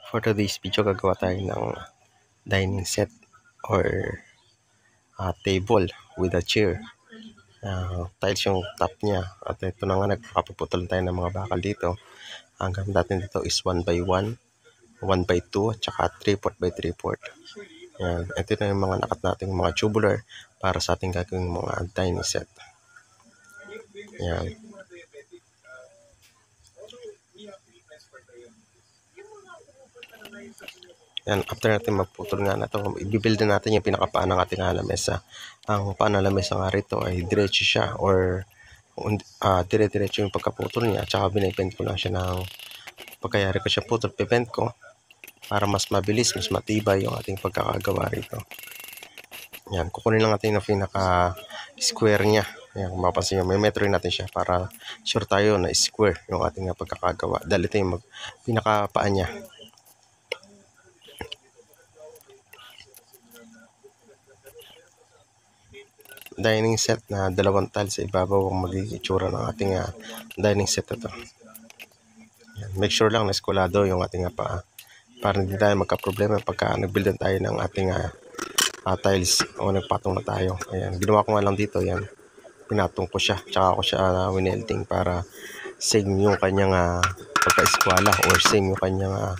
For today's video, gagawa tayo ng dining set or table with a chair. Tiles yung top niya. At ito na nga, nagpapaputol tayo ng mga bakal dito. Ang gamit natin dito is 1x1, 1x2, at saka 3/4 by 3/4. Yan. Ito na yung mga nakat nating mga tubular para sa ating gagawing mga dining set. Yan. Yan, after natin magputol nga na ito, i-build na natin yung pinakapaan ng ating lamesa. Ang paan ng lamesa nga rito ay diretso siya or dire-diretso yung pagkaputol niya. At saka binibend ko lang siya ng pagkayari ko siya putol, bibend ko para mas mabilis, mas matibay yung ating pagkakagawa rito. Yan, kukunin lang natin yung pinaka-square niya. Yan, kung mapapansin nyo, may metro natin siya para sure tayo na square yung ating pagkakagawa. Dahil ito yung pinakapaan niya. Dining set na dalawang tiles sa ibabaw ang magiging itsura ng ating dining set ito. Make sure lang na eskulado yung ating paa para hindi tayo magka-problema pagka nag-build tayo ng ating tiles o nagpatong na tayo. Ayan, ginawa ko nga lang dito, yan, pinatong ko siya, tsaka ko siya winelding para same yung kanyang pagka-eskwala or same yung kanyang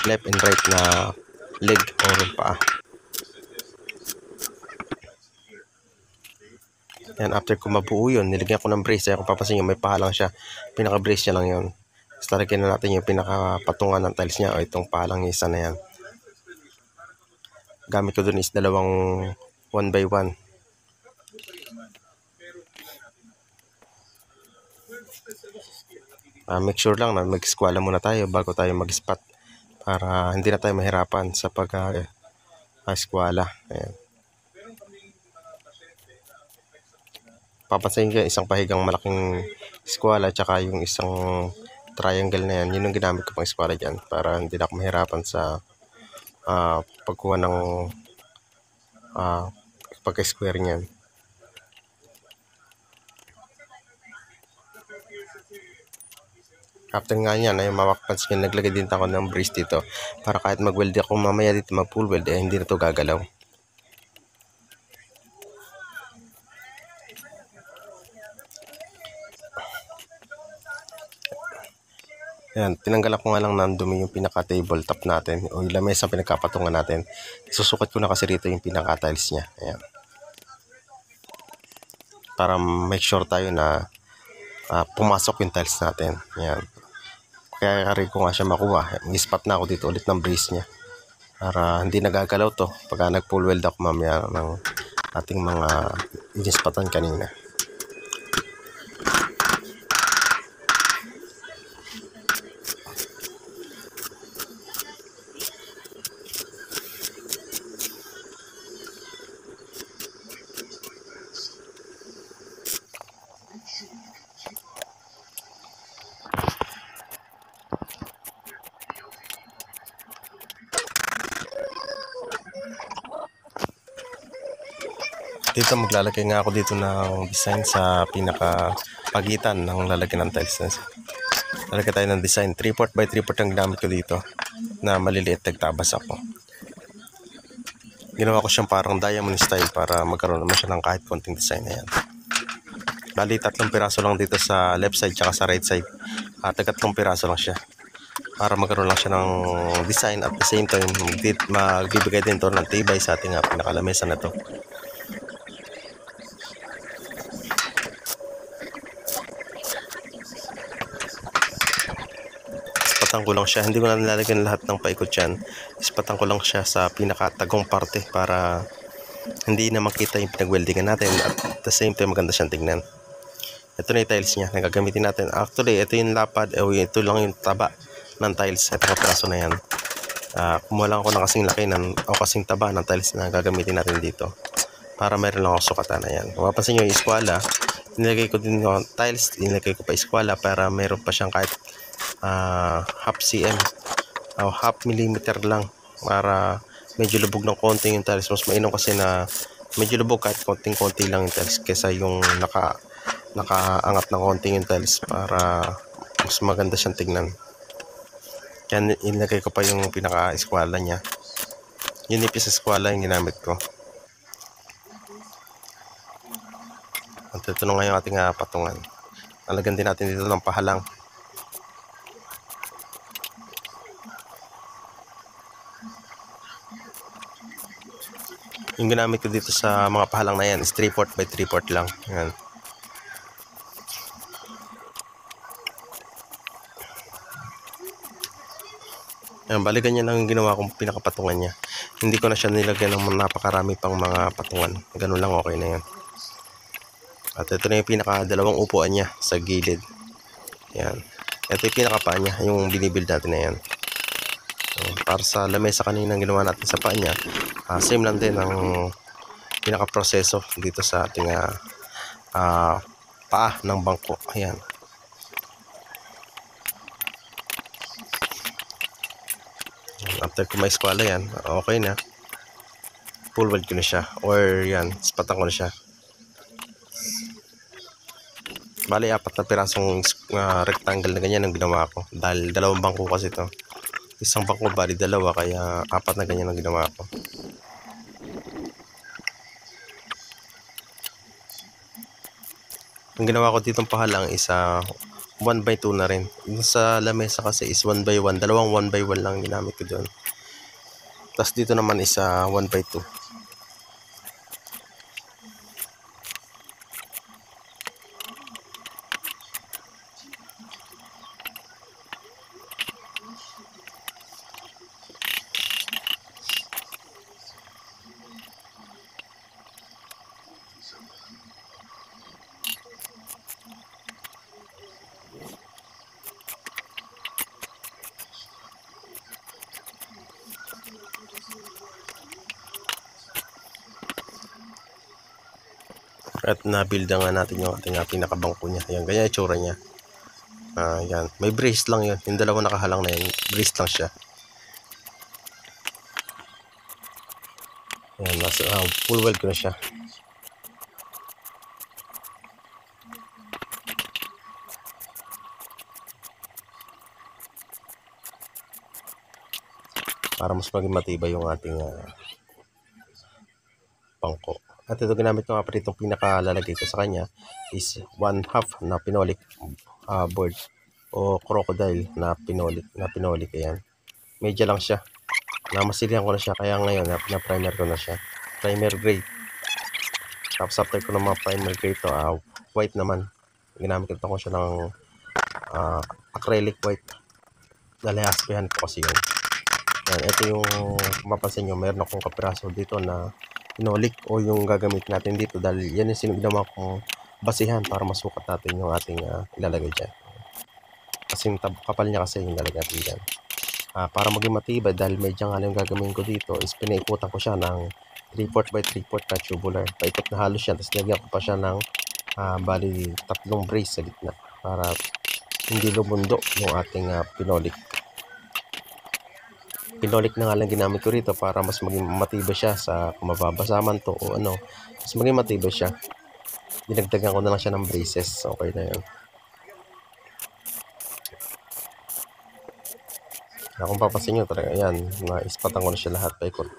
left and right na leg or paa. Yan, after ko mabuo yun, nilagyan ko ng brace. Kung papansin nyo, may paha lang siya. Pinaka-brace niya lang yun. Tapos talagyan na natin yung pinaka-patungan ng tiles niya o itong paha lang isa na yan. Gamit ko dun is dalawang 1x1. Make sure lang na mag-eskwala muna tayo bago tayo mag-spot para hindi na tayo mahirapan sa pag-eskwala. Ayan. Papansin nyo, isang pahigang malaking eskwala at saka yung isang triangle na yan, yun yung ginamit ko pang eskwala dyan para hindi na ako mahirapan sa pagkuha ng pagka-square niyan. After nga yan, ay mapapans nyo, naglagay din ako ng brace dito para kahit mag-weld ako mamaya dito mag-full weld, hindi na to gagalaw. Ayan, tinanggalan ko nga lang ng dumi yung pinaka-table top natin o yung lamesa pinagkapatungan natin. Susukat ko na kasi rito yung pinaka-tiles niya. Ayan. Para make sure tayo na pumasok yung tiles natin. Ayan. Kaya rin ko nga siya makuha. Mag-spot na ako dito ulit ng brace niya. Para hindi nagagalaw to pagka nag-full weld ako mamaya ng ating mga inispatan kanina. Dito maglalagay nga ako dito ng design sa pinaka-pagitan ng lalagyan ng tiles. Lalagay tayo ng design. 3/4 by 3/4 ang gamit ko dito na maliliit, nagtabas ako. Ginawa ko siyang parang diamond style para magkaroon naman siya ng kahit konting design na yan. Bali, 3 piraso lang dito sa left side tsaka sa right side. At 3 piraso lang siya para magkaroon lang siya ng design at the same time magbibigay din ito ng tibay sa ating pinakalamesa na to. Ispatan ko lang siya, hindi ko na nilalagyan lahat ng paikot yan. Ispatan ko lang siya sa pinakatagong parte para hindi na makita yung pinag-weldingan natin at the same time maganda siyang tingnan. Ito na yung tiles niya na gagamitin natin. Actually, ito yung lapad, ito lang yung taba ng tiles. Ito yung piraso na yan. Kumuha lang ako ng kasing laki o kasing taba ng tiles na gagamitin natin dito para mayroon lang ako sukatan na yan. Kung mapansin nyo yung eskwala, nilagay ko din yung tiles, nilagay ko pa eskwala para mayroon pa siyang kahit half cm o half millimeter lang para medyo lubog ng konti yung tiles. Mas mainam kasi na medyo lubog kahit konting-konti lang yung tiles kesa yung nakaangat ng konting yung tiles para mas maganda siyang tignan. Kaya inilagay ko pa yung pinaka-eskwala niya. Yung nipis eskwala yung ginamit ko. At ito na nga yung ating patungan. Nalagyan din natin dito ng pahalang. Yung ginamit ko dito sa mga pahalang na yan is 3/4 by 3/4 lang. Yan. Yan, bali ganyan lang yung ginawa kong pinakapatungan niya. Hindi ko na siya nilagyan ng napakarami pang mga patungan. Ganun lang, okay na yan. At ito na yung pinaka-dalawang upuan niya sa gilid. Yan. Ito yung pinakapaa niya, yung binibuild natin na yan. Para sa lamesa kanina ginawa natin sa paa niya, same lang din ang pinaka-proseso dito sa ating paa ng bangko. Ayan. After ko may eskwala yan, okay na. Full weld ko na siya. Or yan, spatan ko na siya. Bali, 4 na pirasong rectangle na ganyan ang ginawa ko. Dahil 2 bangko kasi ito. Isang bangko bali 2, kaya 4 na ganyan ang ginawa ko. Ang ginawa ko ditong pahalang is 1/2 na rin. Yung sa lamesa kasi is 1/1. Dalawang 1/1 lang ginamit ko doon. Tapos dito naman is 1/2. At na-build nga natin yung ating pinakabangko niya. Ayan, ganyan yung tsura niya. Yan. May brace lang yun. Yung 2 nakahalang na yun, brace lang siya. Ayan, full weld ko na siya. Para mas maging matibay yung ating bangko. At ito ginamit ko nga pa rin itong pinakalalagay ko sa kanya is 1/2 na pinolik board o crocodile na pinolik. Ayan. Medya lang siya. Namasilihan ko na siya, kaya ngayon na-primer ko na siya. Primer gray. Tapos after ko ng mga primer gray to, white naman. Ginamit ko siya ng acrylic white. Nalihaspehan ko kasi yun. Yan, ito yung mapapansin nyo, meron akong kapiraso dito na pinolik o yung gagamit natin dito dahil yan yung ginawa kong basihan para masukat natin yung ating ilalagay dyan. Kasi kapal niya kasi yung ilalagay natin dyan. Para maging matibay dahil medyo nga yung gagawin ko dito is pinaikutan ko siya ng 3/4 by 3/4 na tubular. Paikot na halos siya, tapos nilagyan ko pa siya ng bali 3 brace sa gitna para hindi lumundo yung ating pinolik. Pinolik na nga lang ginamit ko rito para mas maging matibay siya sa kung mababasa man to o ano, mas maging matibay siya. Dinagdagan ko na lang siya ng braces. Okay na yun. Kung papasin nyo talaga, ayan, naispatan ko na siya lahat paikot.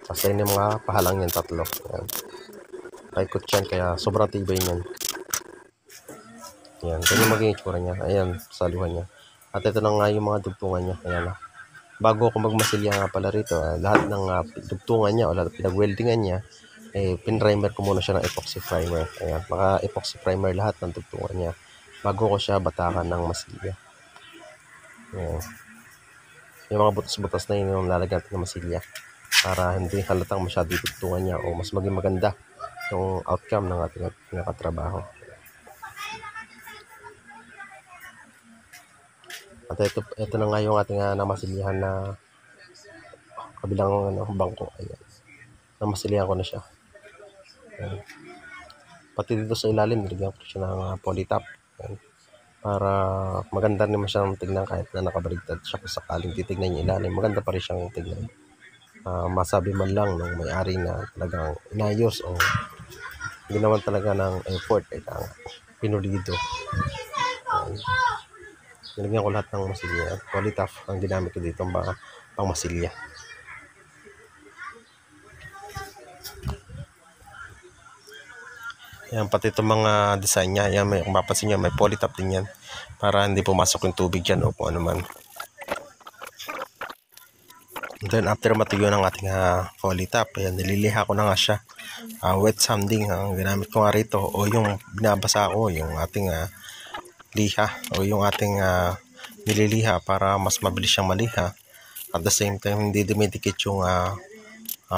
Kasi yung mga pahalang yan 3. Ayan. Paikot yan, kaya sobrang tibay niyan. Ayan, ganyan maging itsura niya. Ayan, saluhan niya. At ito na nga yung mga dugtungan niya. Ayan. Bago ako magmasilya nga pala rito, lahat ng dugtungan niya o lahat pinag-weldingan niya, pinrimer ko muna siya ng epoxy primer. Ayan, maka-epoxy primer lahat ng dugtungan niya bago ko siya batakan ng masilya. Ayan. Yung mga butas-butas na yun yung lalagyan natin ng masilya para hindi halatang masyado yung dugtungan niya o mas maging maganda yung outcome ng ating pinakatrabaho. At ito na nga yung ating namasilyahan na kabilang bangko. Ayan. Namasilihan ko na siya. Ayan. Pati dito sa ilalim, nilagyan ko siya ng polytop. Ayan. Para maganda naman siyang tignan kahit na nakabaligtad siya. Kung sakaling titignan yung ilalim, maganda pa rin siyang tignan. Masabi man lang ng may-ari na talagang inayos o ginawan talaga ng effort. Pinulido. Ayan. Nilagyan ko lahat ng masilya at Polytop ang ginamit ko dito pang masilya. Yan, pati itong mga design niya, yan, kung mapapansin nyo, may Polytop din yan para hindi pumasok yung tubig dyan o kung ano man. Then after matuyo ng ating Polytop, ayan, nililiha ko na nga siya. Wet sanding ang ginamit ko nga rito, o yung binabasa ko, yung ating liha o yung ating nililiha para mas mabilis siyang maliha. At the same time, hindi dumidikit yung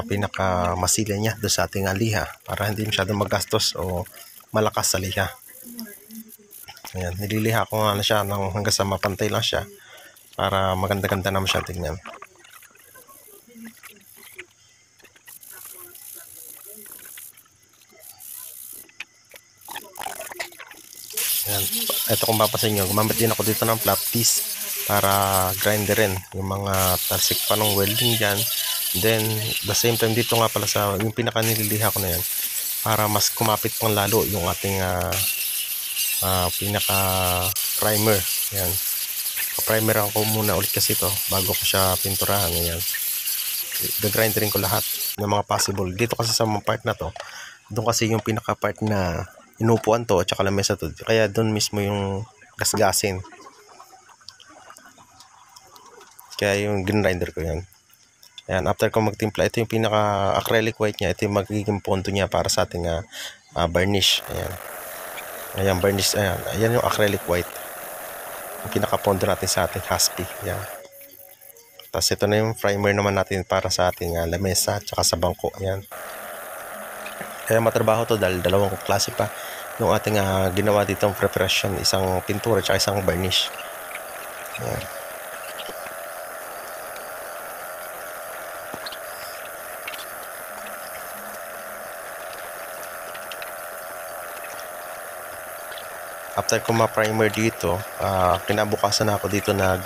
pinaka masilya niya doon sa ating liha para hindi masyadong magastos o malakas sa liha. Ayan, nililiha ko nga na siya hanggang sa mapantay lang siya para maganda-ganda naman siya tingnan. Ayan, ito kung papasin nyo, gumamit din ako dito ng flap piece para grinderin yung mga talsik pa ng welding dyan. Then the same time dito nga pala sa yung pinaka nililiha ko na yan para mas kumapit pang lalo yung ating pinaka primer. Yan, primer ako muna ulit kasi ito bago ko siya pinturahan. Yan, gagrinderin ko lahat ng mga possible dito kasi sa mga part na to. Doon kasi yung pinaka part na inupuan to at saka lamesa to, kaya doon mismo yung gasgasin, kaya yung grinder ko yan. Ayan, after ko magtimpla, ito yung pinaka acrylic white niya, ito yung magiging ponto niya para sa ating varnish. Ayan, varnish, ayan yung acrylic white, yung pinaka ponto natin sa ating Haspi. Ayan, tapos ito na yung primer naman natin para sa ating lamesa at saka sa bangko. Ayan, kaya matrabaho to dahil dalawang klase pa yung ating ginawa dito ng preparation, isang pintura at isang varnish. Ayan. After ko ma-primer dito, kinabukasan ako dito nag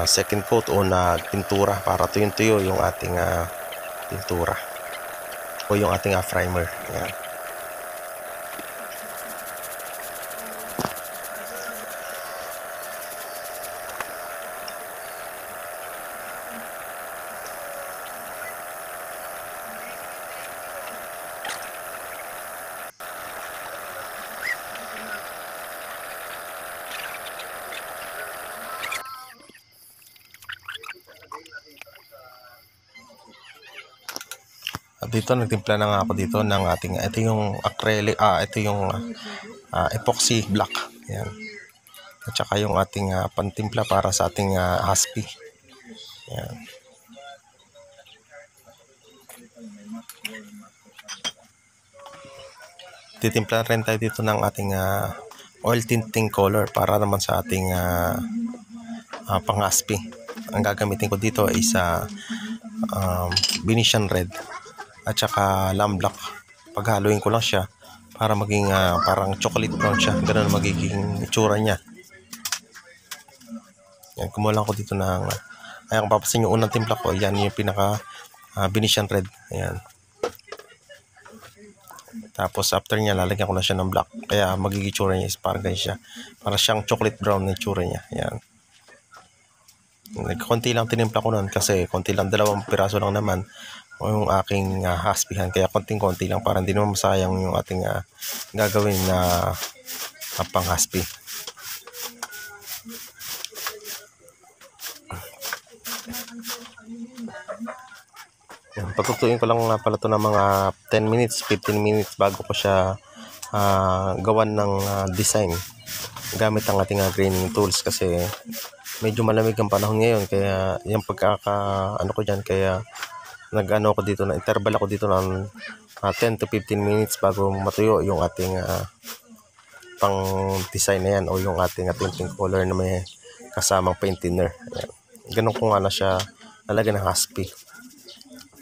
second coat o nagpintura para tuyong-tuyo yung ating pintura o yung ating primer. Ayan. Dito nagtimpla na nga ako dito ng ating, ito yung acrylic, ito yung epoxy black. Ayan. At saka yung ating pantimpla para sa ating Haspi. Ayan. Titimpla rin tayo dito ng ating oil tinting color para naman sa ating pang Haspi. Ang gagamitin ko dito ay sa Venetian red at saka lamb black. Paghaluin ko lang siya para maging parang chocolate brown siya. Ganun magiging itsura niya. Yan, kumulang ko dito ng ayan, kung papasin yung unang timpla ko, yan yung pinaka Venetian red. Ayan. Tapos after niya, lalagyan ko na siya ng black. Kaya magiging itsura niya is parang ganyan siya. Para siyang chocolate brown na itsura niya. Ayan. Konti lang tinimpla ko nun kasi konti lang, 2 piraso lang naman yung aking haspihan, kaya konting-konti lang para hindi naman masayang yung ating gagawin na pang haspi. Pagtutuin ko lang pala ito ng mga 10 minutes, 15 minutes bago ko siya gawan ng design gamit ang ating graining tools kasi medyo malamig ang panahon ngayon, kaya yung ano ko dyan, kaya nag-ano ko dito, na interval ako dito ng 10 to 15 minutes bago matuyo yung ating pang design na yan o yung ating tinting color na may kasamang paint thinner. Ayan. Ganun ko nga na siya lalagyan ng Haspi.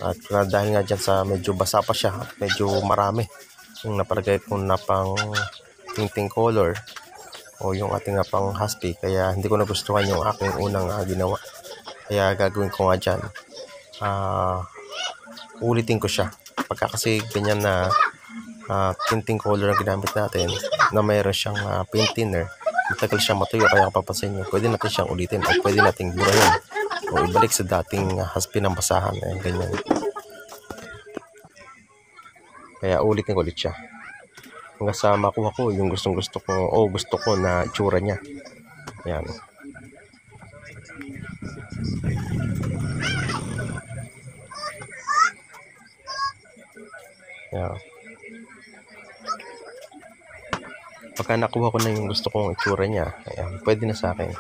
At dahil nga dyan sa medyo basa pa siya, medyo marami yung napalagay ko na pang tinting color o yung ating pang Haspi, kaya hindi ko nagustuhan yung aking unang ginawa. Kaya gagawin ko nga dyan, ulitin ko siya pagka kasi ganyan na tinting color ang ginamit natin na mayroon siyang paint thinner, matagal siyang matuyo, kaya papansin nyo, pwede natin siyang ulitin o pwede nating burahin o ibalik sa dating haspi ng basahan. Ayan, ganyan. Kaya ulitin ko ulit siya hanggang sa makuha ko yung gusto ko o gusto ko na itsura niya. Ayan. Ayan. Pagka nakuha ko na yung gusto kong itsura niya, ayan, pwede na sa akin.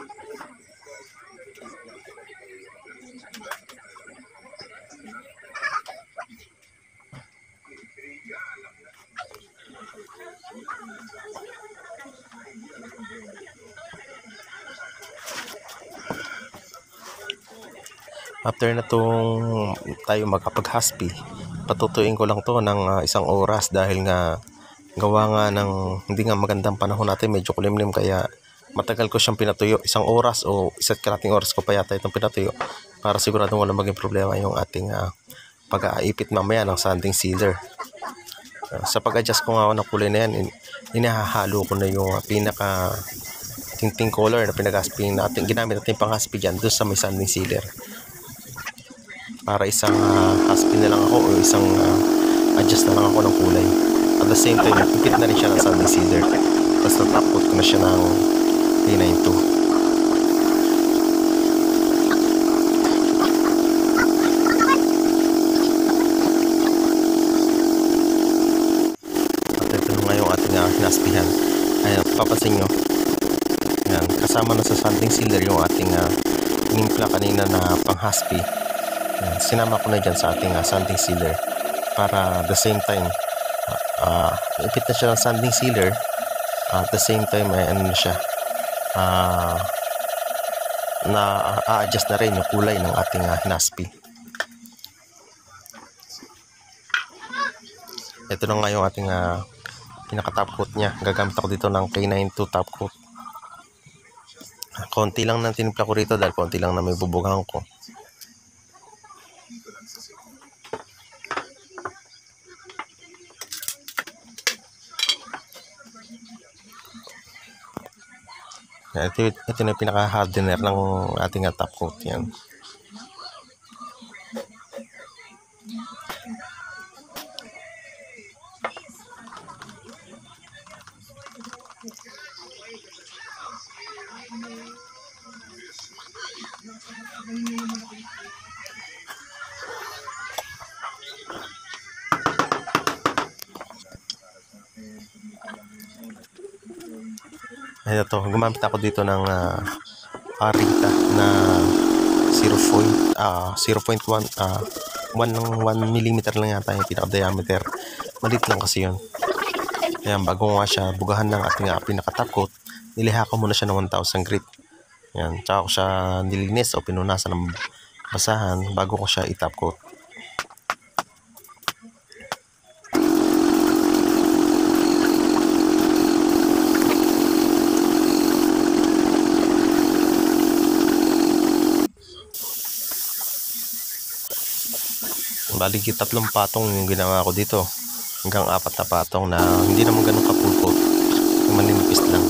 After na tong tayo magkapag-haspi, patutuin ko lang to ng 1 oras dahil nga gawa nga ng hindi nga magandang panahon natin, medyo kulimlim, kaya matagal ko siyang pinatuyo. 1 oras o 1.5 oras ko pa yata itong pinatuyo para siguradong wala maging problema yung ating pag-aipit mamaya ng sanding sealer. Sa pag-adjust ko nga ng kulay na yan, inahahalo ko na yung pinaka tinting color na pinag-haspi natin, ginamit natin pang haspi dyan doon sa may sanding sealer. Para isang haspi na lang ako o isang adjust na lang ako ng kulay. At the same time, ipit na rin siya ng sanding sealer. Tapos na-top coat ko na siya ng K92. At ito na nga yung ating hinaspihan. Ayan, papansin nyo. Ayan, kasama na sa sanding sealer yung ating inimpla kanina na pang-haspi. Ayan, sinama ko na dyan sa ating sanding sealer para the same time ipit na siya ng sanding sealer, at the same time ay ano na siya, na-adjust na rin yung kulay ng ating hinaspi. Ito na nga yung ating pinaka-top coat niya. Gagamit ako dito ng K92 top coat. Konti lang na tinimpla ko rito dahil konti lang na may bubugahan ko. Ito na yung pinaka-hardener ng ating top coat. Yan. Ayan, ito, gumamit ako dito ng Arita na 0.1 mm lang yata yung pinaka-diameter. Malit lang kasi yun. Ayan, bago nga siya bugahan ng ating pinaka-top coat, niliha ko muna siya ng 1,000 grit. Ayan, tsaka ko siya nilinis o pinunasan ng basahan bago ko siya i-top coat. Bali 3 patong yung ginawa ko dito, hanggang 4 na patong na hindi naman ganun kapulpot, maninipis lang.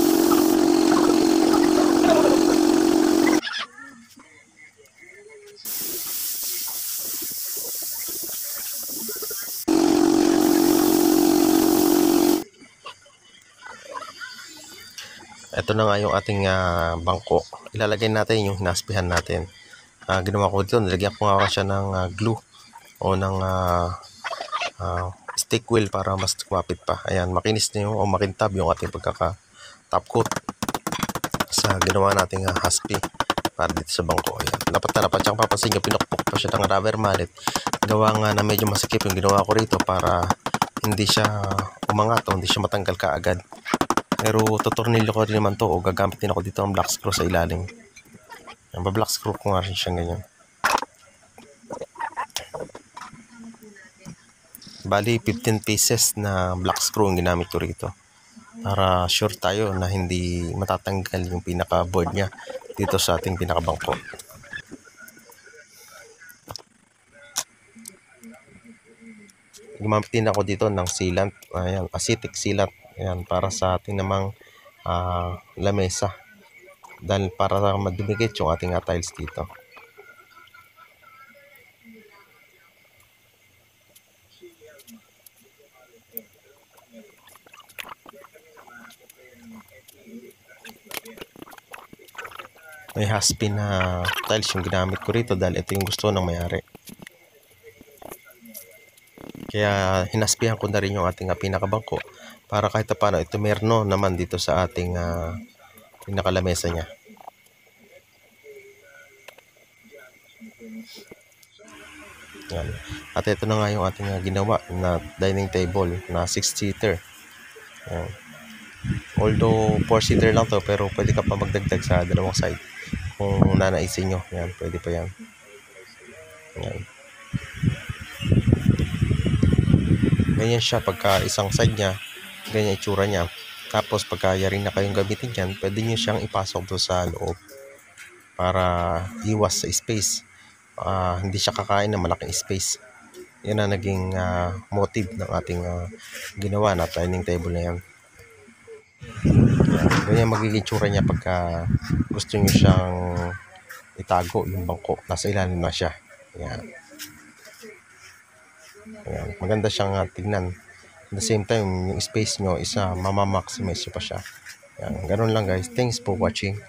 Ito na nga yung ating bangko. Ilalagay natin yung hinaspihan natin. Ginawa ko dito, nilagyan ko nga siya ng glue o ng stick wheel para mas kumapit pa. Ayan, makinis na yung o makintab yung ating pagkaka-top coat sa ginawa nating haspi para dito sa bangko. Ayan, dapat na dapat siyang papansin nyo, pinukpok pa siya ng rubber mallet. Gawa nga na medyo masikip yung ginawa ko rito para hindi siya umangat o hindi siya matanggal kaagad. Pero tutornilyo ko rin naman to o gagamit din ako dito ng black screw sa ilalim. Ayan, ba-black screw ko nga rin siyang ganyan. Bali 15 pieces na black screw ang ginamit ko rito para sure tayo na hindi matatanggal yung pinaka board niya dito sa ating pinakabangko. Gumamit din ako dito ng sealant, ayan, acetic sealant, ayan, para sa ating namang lamesa. Dahil para madumikit yung ating tiles dito. May haspin na tiles yung ginamit ko rito dahil ito yung gusto ng may-ari. Kaya hinaspihan ko na rin yung ating pinakabangko para kahit paano ito merno naman dito sa ating pinakalamesa niya. Yan. At ito na nga yung ating ginawa na dining table na 6-seater. Yan. Although 4-seater lang to, pero pwede ka pa magdagdag sa dalawang side kung nanaisin nyo. Yan, pwede pa yan. Yan. Ganyan siya pagka isang side niya, ganyan itsura niya. Tapos pagka yaring na kayong gamitin yan, pwede nyo siyang ipasok doon sa loob para iwas sa space. Hindi siya kakain ng malaking space. Yan ang naging motive ng ating ginawa na dining table na yan. Ganyan magiging tsura niya pagka gusto nyo siyang itago yung bangko. Nasa ilalim na siya. Yan. Ayan. Maganda siyang tignan. At the same time, yung space nyo is mamamaximize nyo pa siya. Yan. Ganun lang guys. Thanks for watching.